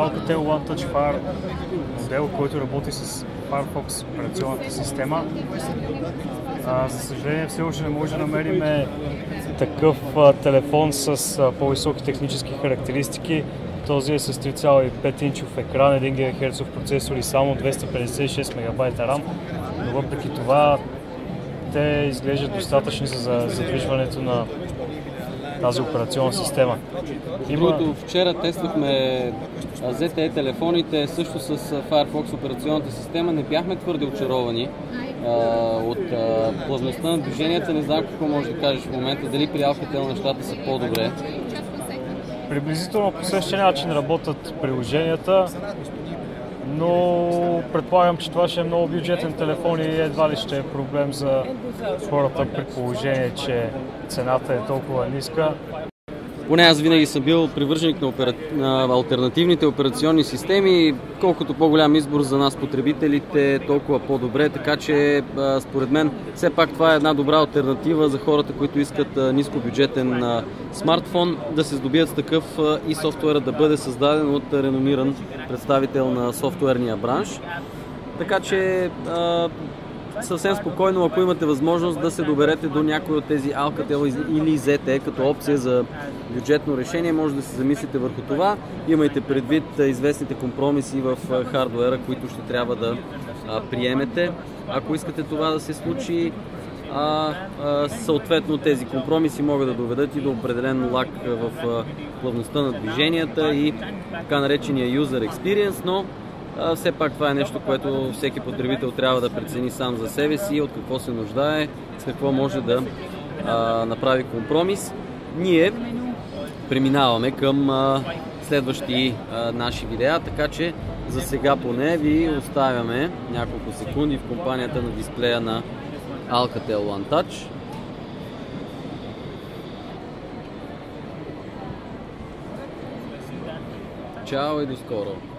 Alcatel One Touch Fire модел, който работи с Firefox операционната система. За съжаление, все още не може да намерим такъв телефон с по-високи технически характеристики. Този е с 3,5 инчов екран, 1 ГГц процесор и само 256 МБ RAM, но въпреки това те изглеждат достатъчни за задвижването на тази операционна система. Другото, вчера тествахме ZTE телефоните също с Firefox операционната система. Не бяхме твърде очаровани от плавността на движенията. Не знам какво можеш да кажеш в момента, дали при Alcatel нещата са по-добре. Приблизително по същия начин работят приложенията, но предполагам, че това ще е много бюджетен телефон и едва ли ще е проблем за хората при положение, че цената е толкова ниска. Поне аз винаги съм бил привърженик на алтернативните операционни системи. Колкото по-голям избор за нас потребителите, толкова по-добре, така че според мен все пак това е една добра алтернатива за хората, които искат нискобюджетен смартфон, да се здобият с такъв и софтуерът да бъде създаден от реномиран представител на софтуерния бранш. Така че съвсем спокойно, ако имате възможност да се доберете до някой от тези Alcatel или ZTE като опция за бюджетно решение, може да се замислите върху това. Имайте предвид известните компромиси в хардуера, които ще трябва да приемете. Ако искате това да се случи, съответно тези компромиси могат да доведат и до определен лаг в плавността на движенията и така наречения user experience, но все пак това е нещо, което всеки потребител трябва да прецени сам за себе си, от какво се нуждае, с какво може да направи компромис. Ние преминаваме към следващи наши видеа, така че за сега поне ви оставяме няколко секунди в компанията на дисплея на Alcatel One Touch. Чао и до скоро!